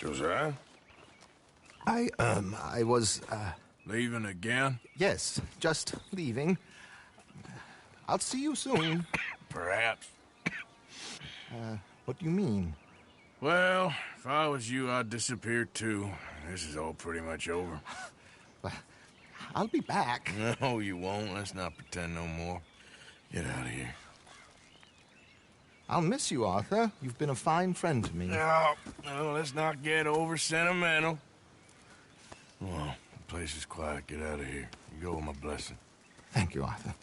Josiah? I was, Leaving again? yes, just leaving. I'll see you soon. Perhaps. What do you mean? Well, if I was you, I'd disappear too. This is all pretty much over. I'll be back. No, you won't. Let's not pretend no more. Get out of here. I'll miss you, Arthur. You've been a fine friend to me. No, let's not get over sentimental. Well, the place is quiet. Get out of here. You go with my blessing. Thank you, Arthur.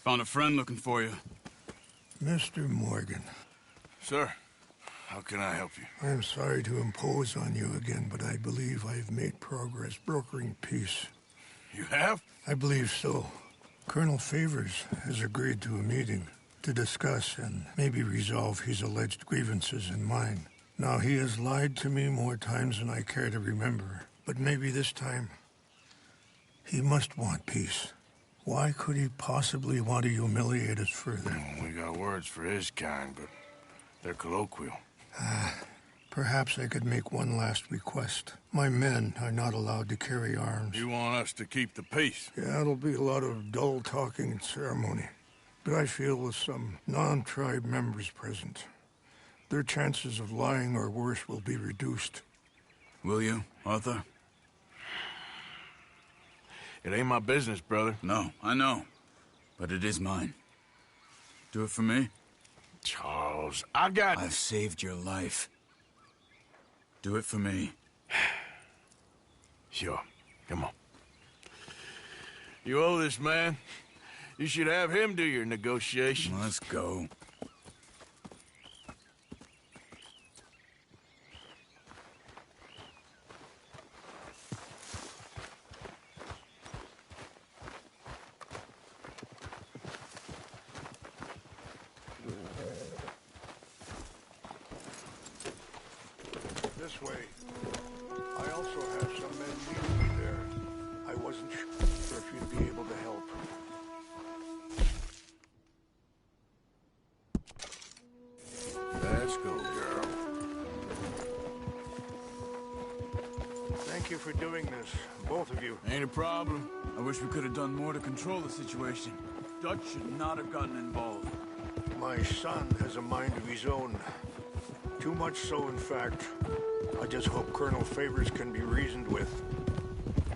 Found a friend looking for you. Mr. Morgan, Sir, how can I help you? I'm sorry to impose on you again, but I believe I've made progress brokering peace. You have? I believe so. Colonel Favors has agreed to a meeting to discuss and maybe resolve his alleged grievances and mine. Now, he has lied to me more times than I care to remember, but maybe this time he must want peace. Why could he possibly want to humiliate us further? We got words for his kind, but they're colloquial. Perhaps I could make one last request. My men are not allowed to carry arms. You want us to keep the peace? Yeah, it'll be a lot of dull talking and ceremony. But I feel with some non-tribe members present, their chances of lying or worse will be reduced. Will you, Arthur? It ain't my business, brother. No, I know. But it is mine. Do it for me? Charles, I've saved your life. Do it for me. Sure. Come on. You owe this man. You should have him do your negotiations. Let's go. This way. I also have some men meeting me there. I wasn't sure if you'd be able to help. Let's go, girl. Thank you for doing this, both of you. Ain't a problem. I wish we could have done more to control the situation. Dutch should not have gotten involved. My son has a mind of his own. Too much so, in fact. I just hope Colonel Favors can be reasoned with.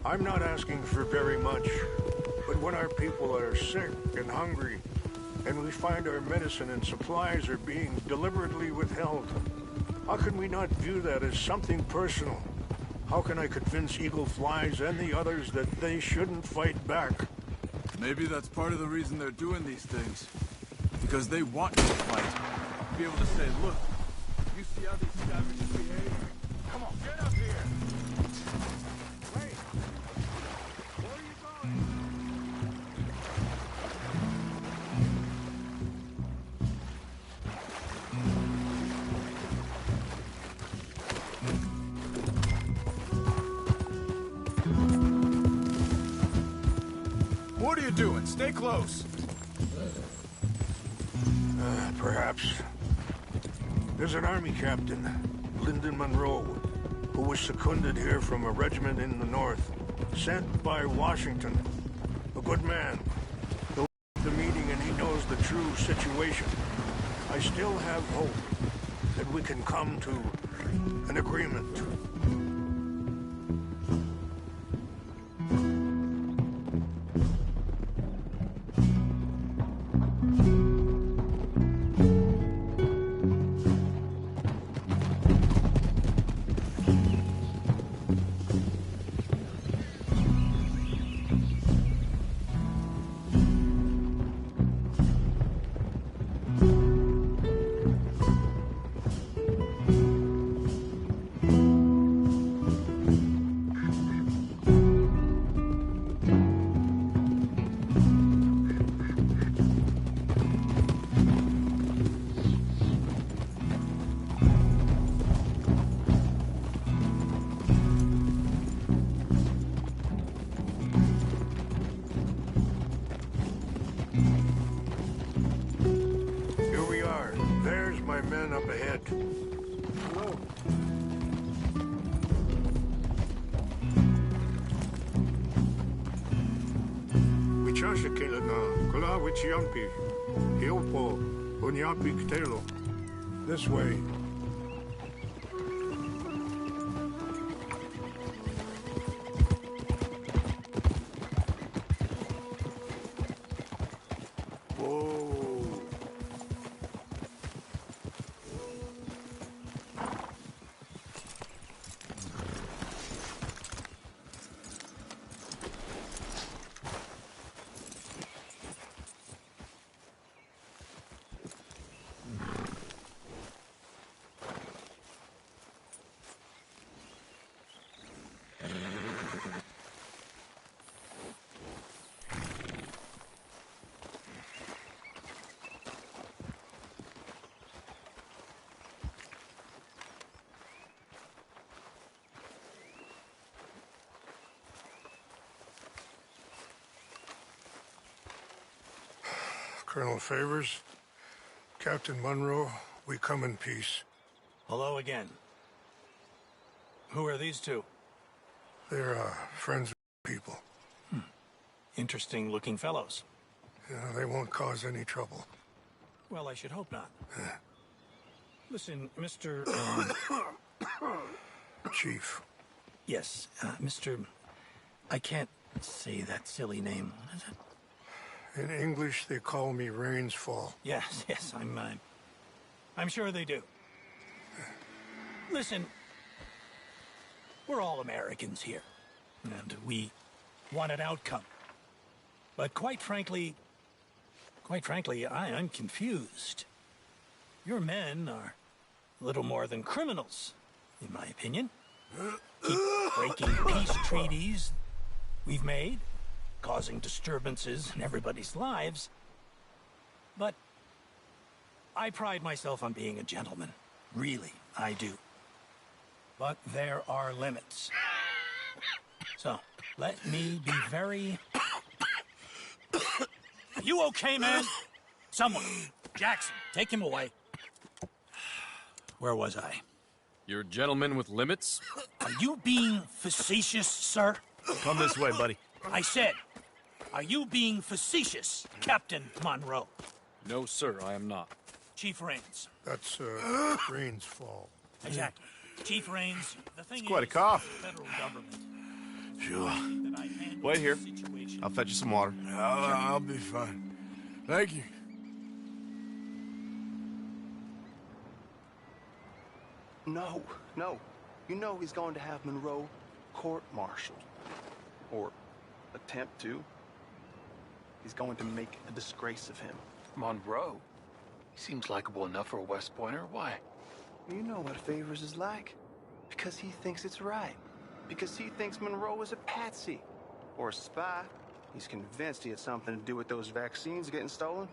I'm not asking for very much, but when our people are sick and hungry, and we find our medicine and supplies are being deliberately withheld, how can we not view that as something personal? How can I convince Eagle Flies and the others that they shouldn't fight back? Maybe that's part of the reason they're doing these things. Because they want you to fight. Be able to say, look, you see how these savages behave? Come on, get up here! Wait! Where are you going? What are you doing? Stay close. Perhaps. There's an army captain, Lyndon Monroe, who was seconded here from a regiment in the north, sent by Washington. A good man. He'll lead the meeting and he knows the true situation. I still have hope that we can come to an agreement. Shashakela na Kula Wichiampi. Hiopo, Unyapi Ktelo. This way. Whoa. Colonel Favors, Captain Monroe, we come in peace. Hello again. Who are these two? They're, friends of people. Interesting looking fellows. Yeah, they won't cause any trouble. Well, I should hope not. Listen, Mr. Chief. Yes, Mr. I can't say that silly name. What is it? In English, they call me Rainsfall. Yes, I'm sure they do. Listen, we're all Americans here, and we want an outcome. But quite frankly, I'm confused. Your men are a little more than criminals, in my opinion. Keep breaking peace treaties we've made, causing disturbances in everybody's lives. But I pride myself on being a gentleman. Really, I do. But there are limits. So, let me be very... Are you okay, man? Someone. Jackson, take him away. Where was I? You're a gentleman with limits? Are you being facetious, sir? Come this way, buddy. I said, are you being facetious, Captain Monroe? No, sir, I am not. Chief Raines. That's, Rainsfall. Exactly. Chief Raines, the thing It's quite a is, cough. the federal government. Sure. that I handle Wait here. the situation. I'll fetch you some water. I'll be fine. Thank you. No. You know he's going to have Monroe court-martialed. Or attempt to. He's going to make a disgrace of him. Monroe? He seems likable enough for a West Pointer. Why? You know what Favors is like. Because he thinks it's right. Because he thinks Monroe is a patsy. Or a spy. He's convinced he had something to do with those vaccines getting stolen.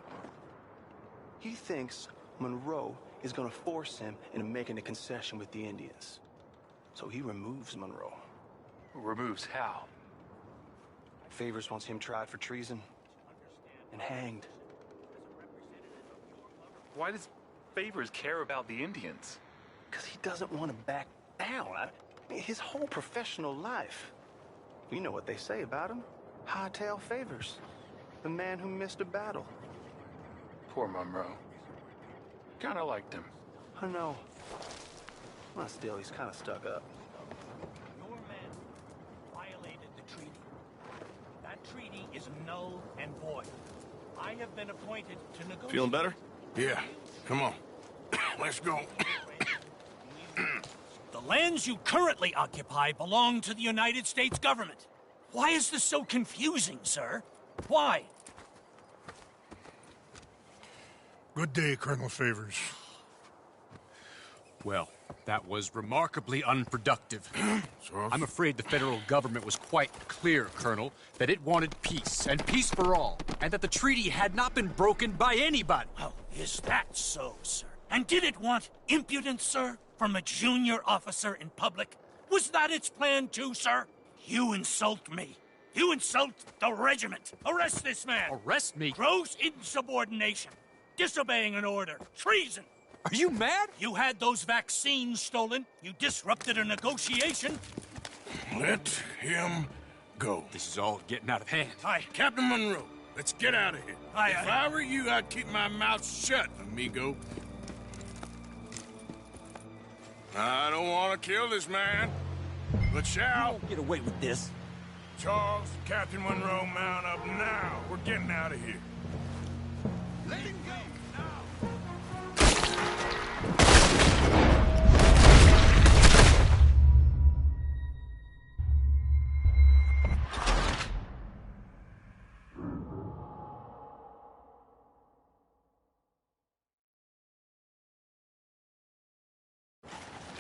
He thinks Monroe is going to force him into making a concession with the Indians. So he removes Monroe. Removes how? Favors wants him tried for treason and hanged. Why does Favors care about the Indians? Because he doesn't want to back down. His whole professional life. You know what they say about him. Hightail Favors. The man who missed a battle. Poor Monroe. Kinda liked him. I know. Well, still, he's kind of stuck up. Your men violated the treaty. That treaty is null and void. I have been appointed to negotiate. Feeling better? Yeah, come on. Let's go. The lands you currently occupy belong to the United States government. Why is this so confusing, sir? Why? Good day, Colonel Favors. Well, that was remarkably unproductive. So, I'm afraid the federal government was quite clear, Colonel, that it wanted peace, and peace for all, and that the treaty had not been broken by anybody. Oh, is that so, sir? And did it want impudence, sir, from a junior officer in public? Was that its plan too, sir? You insult me. You insult the regiment. Arrest this man. Arrest me? Gross insubordination. Disobeying an order. Treason. Are you mad? You had those vaccines stolen. You disrupted a negotiation. let him go. This is all getting out of hand. Hi, Captain Monroe. Let's get out of here. If I were you, I'd keep my mouth shut, amigo. I don't want to kill this man, but shall. You won't get away with this. Charles, Captain Monroe, mount up now. We're getting out of here. Let him go now.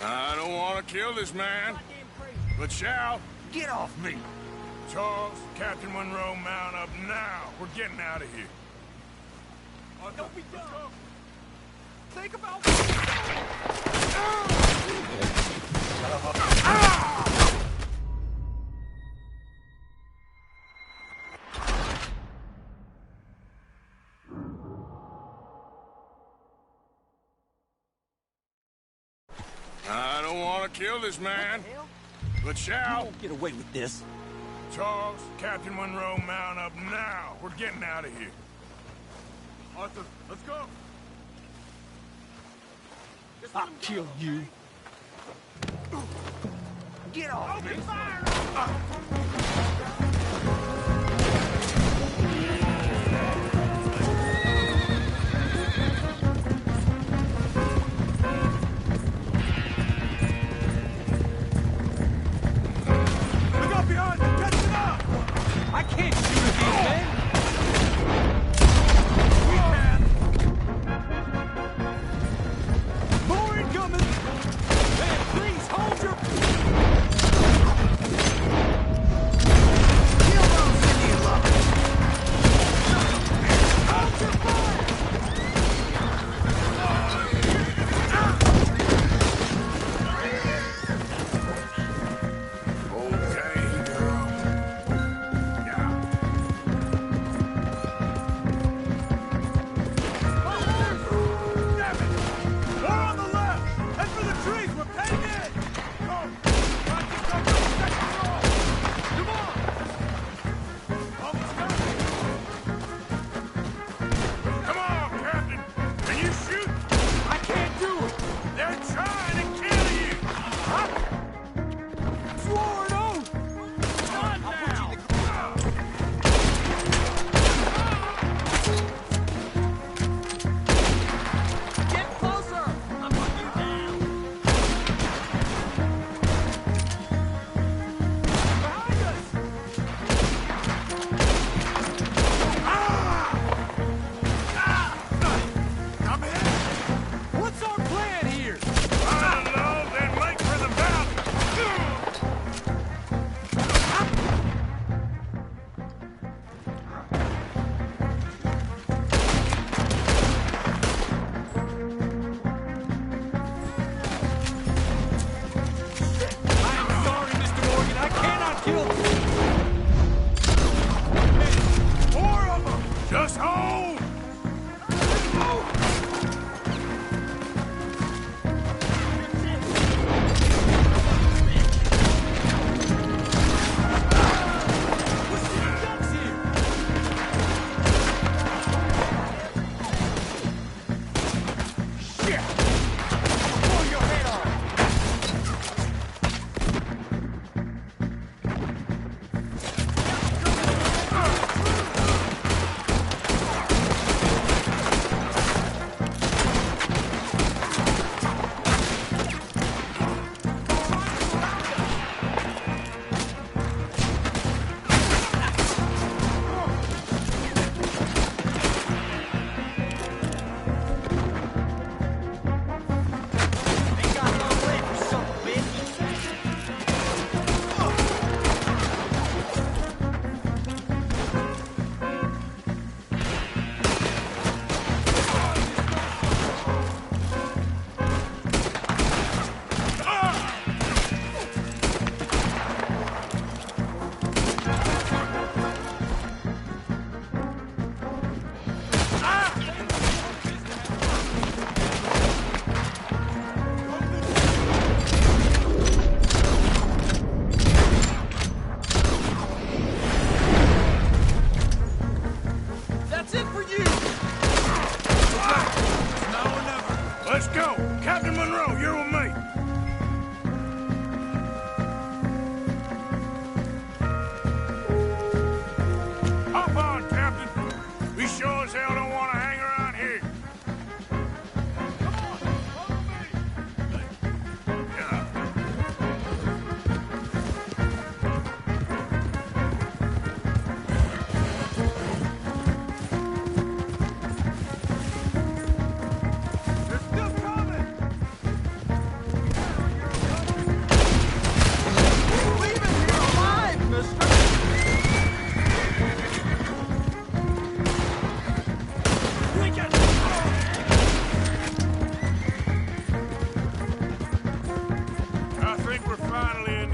I don't want to kill this man, but shall. Get off me! Charles, Captain Monroe, mount up now. We're getting out of here. Don't be dumb! Think about... I don't want to kill this man, but shall. You won't get away with this. Charles, Captain Monroe, mount up now. We're getting out of here. Arthur, let's go. I'll kill you. Get off me! Look up behind you! Catch him up! I can't shoot at these men! We can! More incoming! Man, please hold your...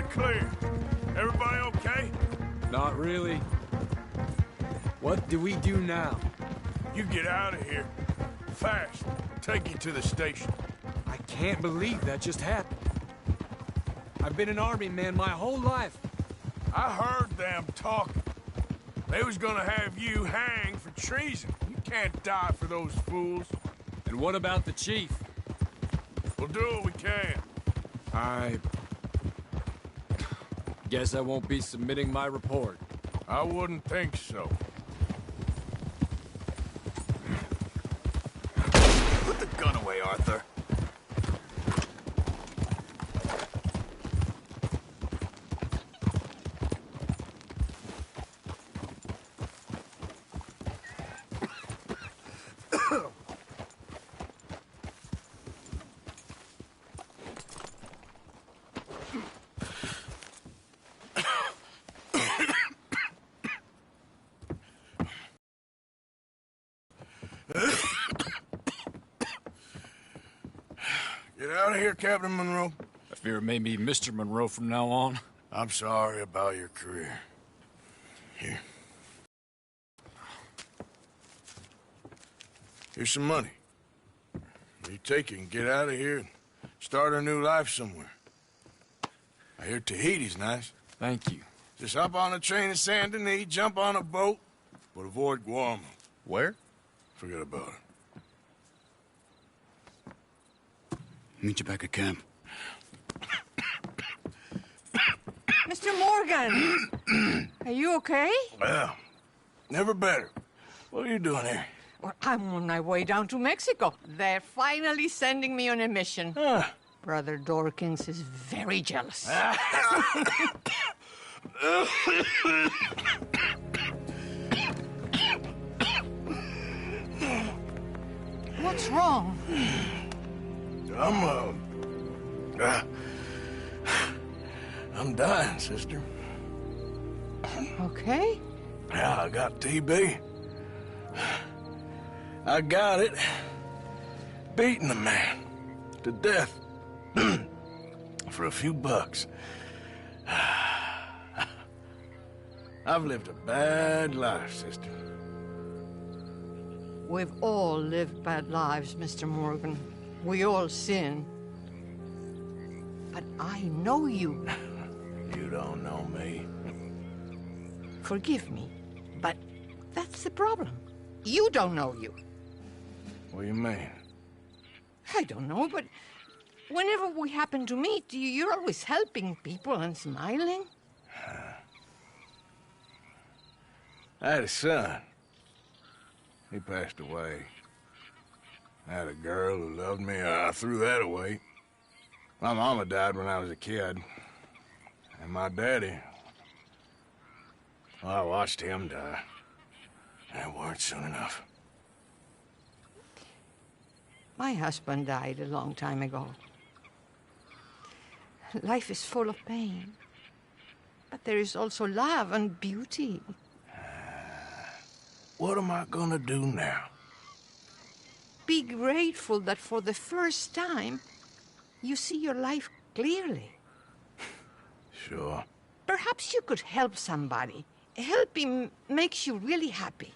clear. Everybody okay? Not really. What do we do now? You get out of here. Fast. Take you to the station. I can't believe that just happened. I've been an army man my whole life. I heard them talking. They was gonna have you hanged for treason. You can't die for those fools. And what about the chief? We'll do what we can. I guess I won't be submitting my report. I wouldn't think so. Put the gun away, Arthur. Get out of here, Captain Monroe. I fear it may be Mr. Monroe from now on. I'm sorry about your career. Here. Here's some money. You take it and get out of here and start a new life somewhere. I hear Tahiti's nice. Thank you. Just hop on a train to Saint Denis, jump on a boat, but avoid Guam. Where? Forget about it. Meet you back at camp. Mr. Morgan! Are you okay? Well, never better. What are you doing here? Well, I'm on my way down to Mexico. They're finally sending me on a mission. Brother Dorkins is very jealous. What's wrong? I'm dying, sister. Okay. Yeah, I got TB. I got it. Beating a man to death for a few bucks. I've lived a bad life, sister. We've all lived bad lives, Mr. Morgan. We all sin. But I know you. You don't know me. Forgive me, but that's the problem. You don't know you. What do you mean? I don't know, but whenever we happen to meet, you're always helping people and smiling. I had a son. He passed away. I had a girl who loved me. I threw that away. My mama died when I was a kid. And my daddy, well, I watched him die. And it weren't soon enough. My husband died a long time ago. Life is full of pain. But there is also love and beauty. What am I gonna do now? Be grateful that for the first time, you see your life clearly. Sure. Perhaps you could help somebody. Helping makes you really happy.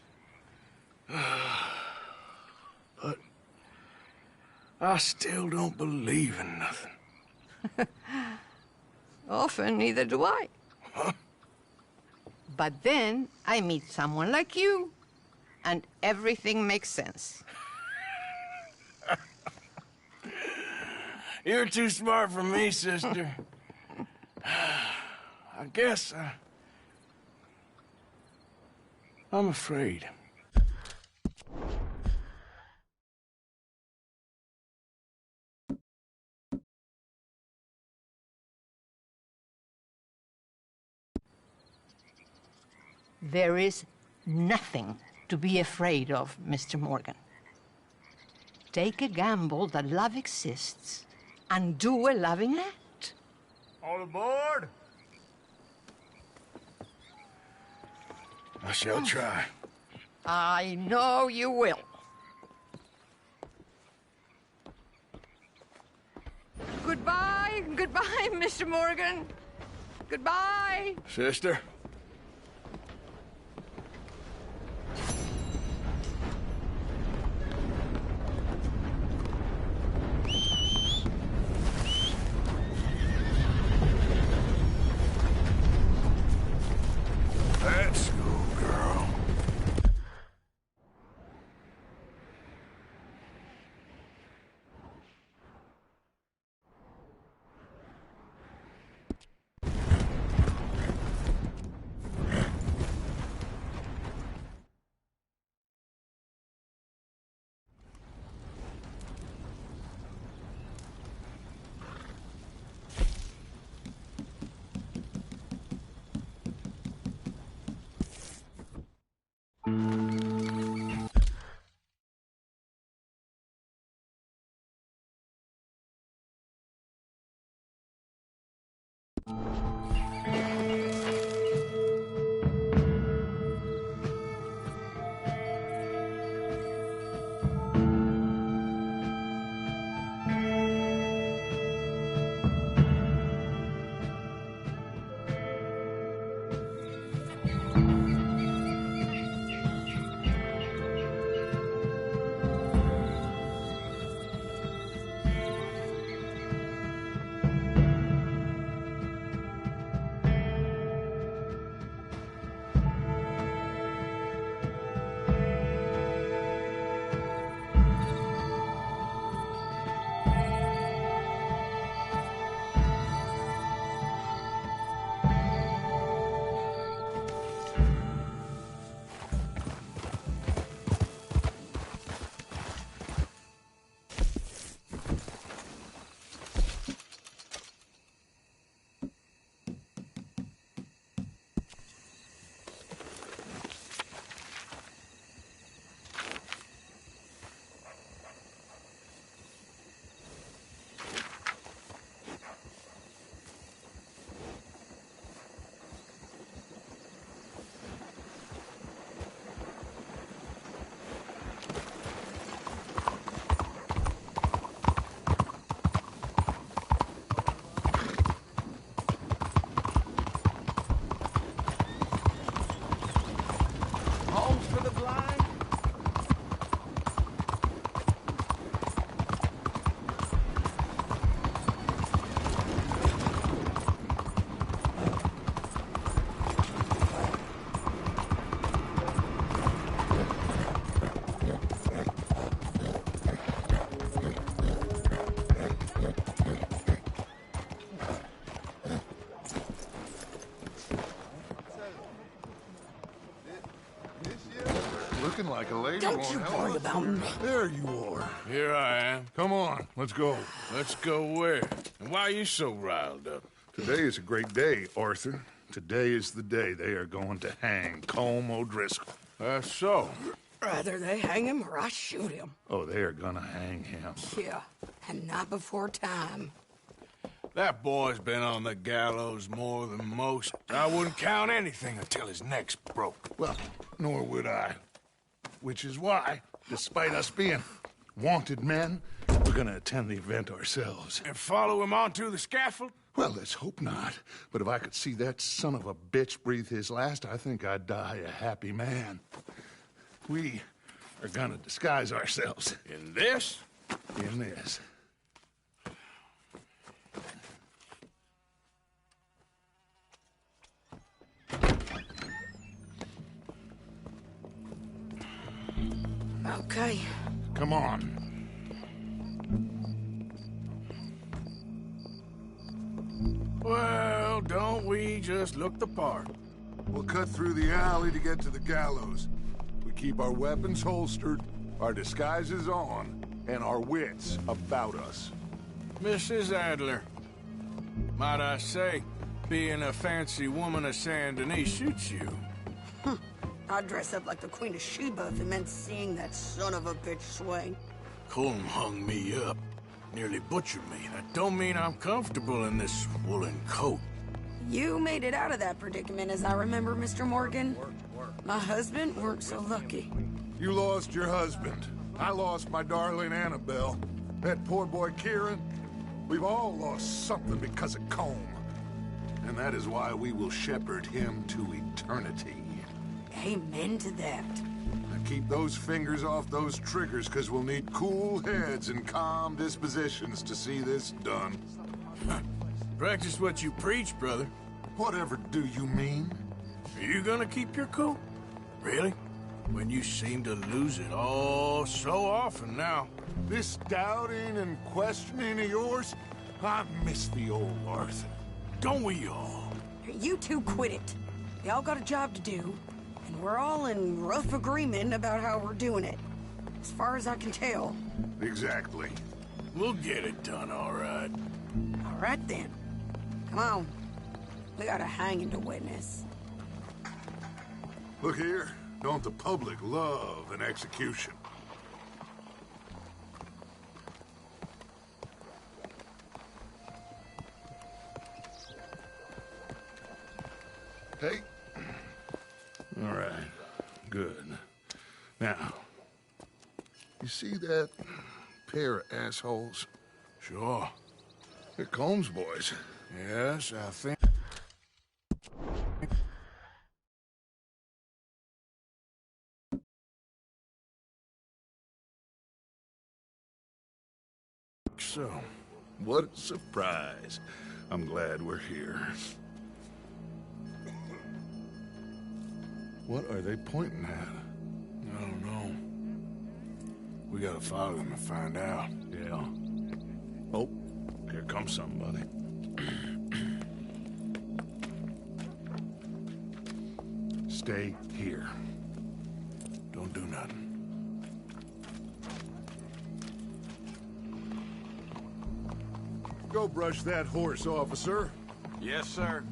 But I still don't believe in nothing. Often, neither do I. Huh? But then I meet someone like you, and everything makes sense. You're too smart for me, sister. I guess I'm afraid. There is nothing to be afraid of, Mr. Morgan. Take a gamble that love exists and do a loving act. All aboard! I shall try. I know you will. Goodbye, goodbye, Mr. Morgan. Goodbye. Sister? Let's go, girl. Homes for the blind? Looking like a lady. Don't you worry about me. There you are. Here I am. Come on, let's go. Let's go where? And why are you so riled up? Today is a great day, Arthur. Today is the day they are going to hang Colm O'Driscoll. That's so. Rather they hang him or I shoot him. Oh, they are gonna hang him. Yeah, and not before time. That boy's been on the gallows more than most. I wouldn't count anything until his neck's broke. Well, nor would I. Which is why, despite us being wanted men, we're gonna attend the event ourselves. And follow him onto the scaffold? Well, let's hope not. But if I could see that son of a bitch breathe his last, I think I'd die a happy man. We are gonna disguise ourselves. In this? In this. Okay. Come on. Well, don't we just look the part? We'll cut through the alley to get to the gallows. We keep our weapons holstered, our disguises on, and our wits about us. Mrs. Adler, might I say, being a fancy woman of Saint Denis suits you. I'd dress up like the Queen of Sheba if it meant seeing that son of a bitch swing. Colm hung me up, nearly butchered me. That don't mean I'm comfortable in this woolen coat. You made it out of that predicament, as I remember, Mr. Morgan. My husband weren't so lucky. You lost your husband. I lost my darling Annabelle. That poor boy Kieran. We've all lost something because of Colm. and that is why we will shepherd him to eternity. Amen to that. Now keep those fingers off those triggers, because we'll need cool heads and calm dispositions to see this done. Practice what you preach, brother. Whatever do you mean? Are you gonna keep your cool? Really? When you seem to lose it all so often now. This doubting and questioning of yours, I miss the old Arthur. Don't we all? You two quit it. Y'all got a job to do, and we're all in rough agreement about how we're doing it. As far as I can tell. Exactly. We'll get it done, all right. All right, then. Come on. We got a hanging to witness. Look here. Don't the public love an execution? Hey. All right. Good. Now, you see that pair of assholes? Sure. They're Colm's boys. Yes, I think so. What a surprise. I'm glad we're here. What are they pointing at? I don't know. We gotta follow them and find out. Yeah. Oh, here comes somebody. Stay here. Don't do nothing. Go brush that horse, officer. Yes, sir.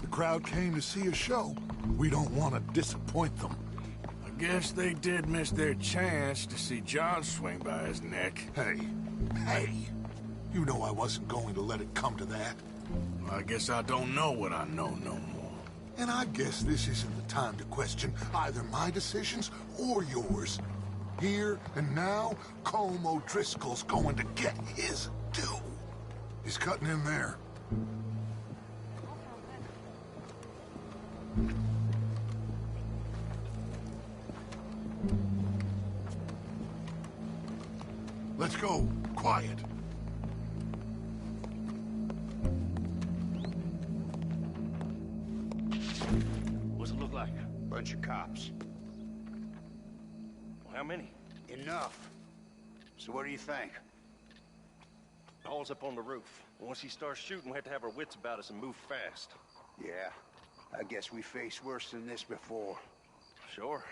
The crowd came to see a show. We don't want to disappoint them. I guess they did miss their chance to see John swing by his neck. Hey, you know I wasn't going to let it come to that. Well, I guess I don't know what I know no more. And I guess this isn't the time to question either my decisions or yours. Here and now, Colm O'Driscoll's going to get his due. He's cutting in there. Let's go. Quiet. What's it look like? Bunch of cops. Well, how many? Enough. So what do you think? All's up on the roof. Once he starts shooting, we have to have our wits about us and move fast. Yeah. I guess we faced worse than this before. Sure.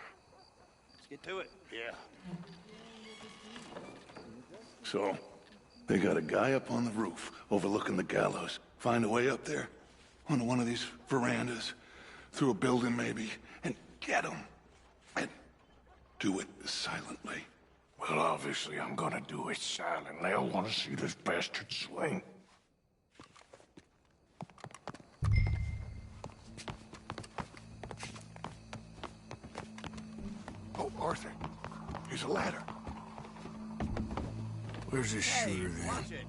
Let's get to it. Yeah. So, they got a guy up on the roof overlooking the gallows. Find a way up there, onto one of these verandas, through a building maybe, and get him. And do it silently. Well, obviously, I'm gonna do it silently. I want to see this bastard swing. Oh, Arthur, here's a ladder. Where's this shooter then?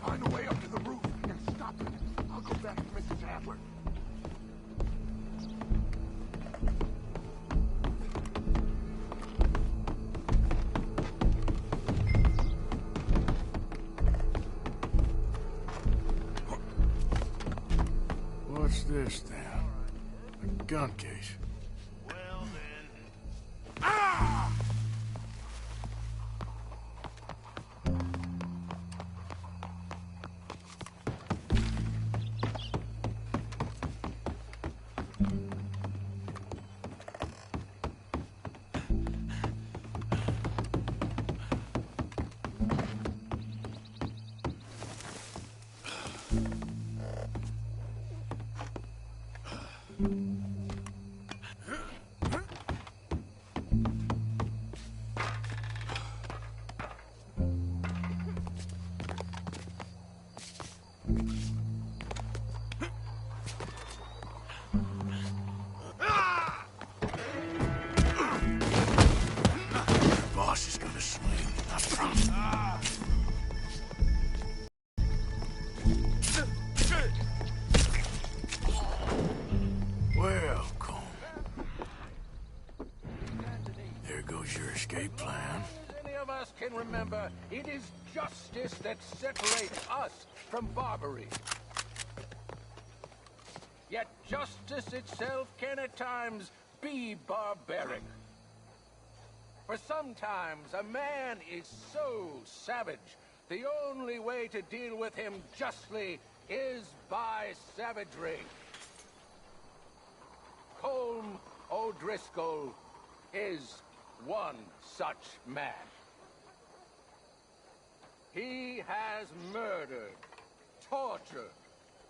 Find a way up to the roof and stop it. I'll go back to Mrs. Adler. What's this then? A gun case. Well, then... Ah! Boss is gonna swing. I promise. remember, it is justice that separates us from barbarity. Yet justice itself can at times be barbaric. For sometimes a man is so savage, the only way to deal with him justly is by savagery. Colm O'Driscoll is one such man. He has murdered, tortured,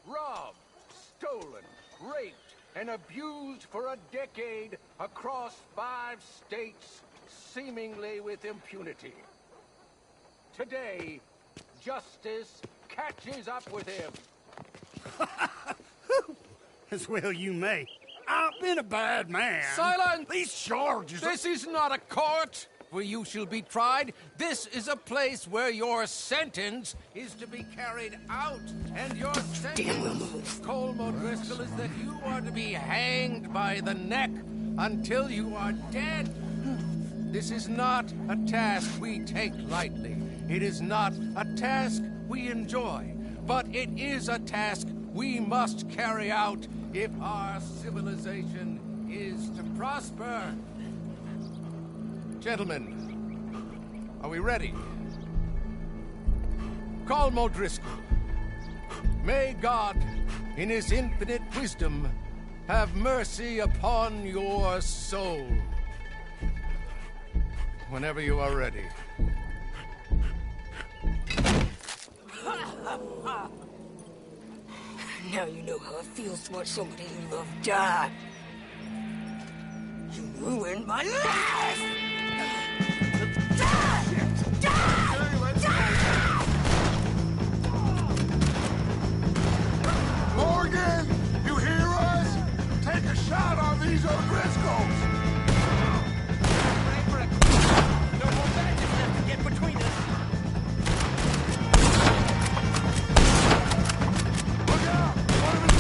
robbed, stolen, raped, and abused for a decade across 5 states, seemingly with impunity. Today, justice catches up with him. As well you may. I've been a bad man. Silence! These charges are... This is not a court where you shall be tried. This is a place where your sentence is to be carried out. And your sentence, Colm O'Driscoll, is that you are to be hanged by the neck until you are dead. This is not a task we take lightly. It is not a task we enjoy. But it is a task we must carry out if our civilization is to prosper. Gentlemen, are we ready? Colm O'Driscoll, may God, in his infinite wisdom, have mercy upon your soul. Whenever you are ready. Now you know how it feels to watch somebody you love die. You ruined my life! Morgan, you hear us? Take a shot on these O'Driscolls. No more badges left to get between us. Look out! One of his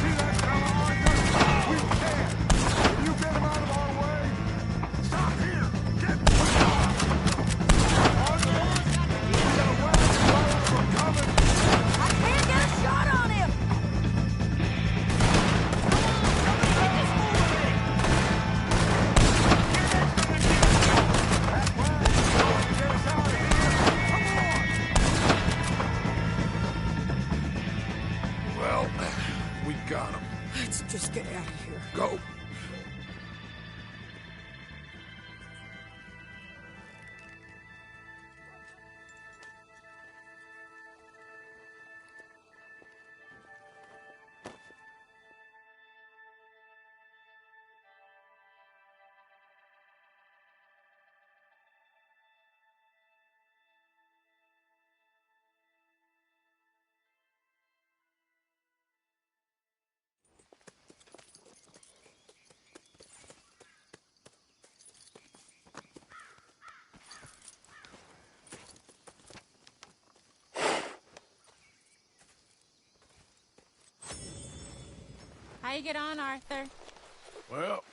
See that fellow, Arthur? We can. Will you get him out of our way? Stop here! Get Arthur! We got a wagon from coming! I can't get a shot on him! Well, we got him. Let's just get out of here. Go. How you get on, Arthur? Well,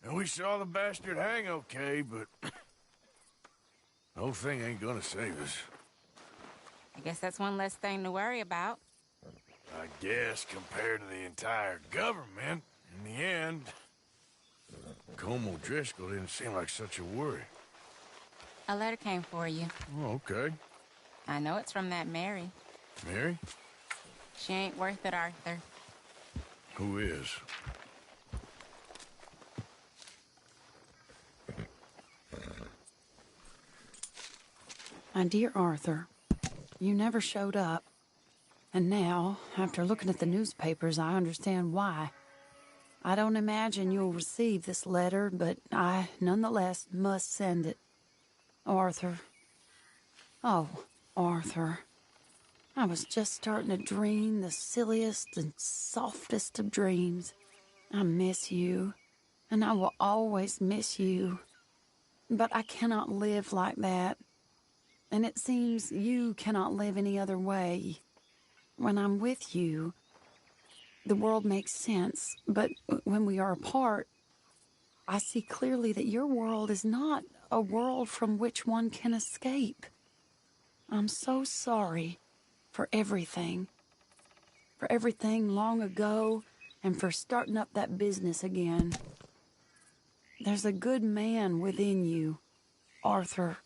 and we saw the bastard hang okay, but the whole thing ain't gonna save us. I guess that's one less thing to worry about. I guess compared to the entire government, in the end, Colm O'Driscoll didn't seem like such a worry. A letter came for you. Oh, okay. I know it's from that Mary. Mary? She ain't worth it, Arthur. Who is? My dear Arthur, you never showed up. And now, after looking at the newspapers, I understand why. I don't imagine you'll receive this letter, but I, nonetheless, must send it. Arthur. Oh, Arthur. I was just starting to dream the silliest and softest of dreams. I miss you, and I will always miss you. But I cannot live like that. And it seems you cannot live any other way. When I'm with you, the world makes sense, but when we are apart, I see clearly that your world is not a world from which one can escape. I'm so sorry for everything. For everything long ago, and for starting up that business again. There's a good man within you, Arthur.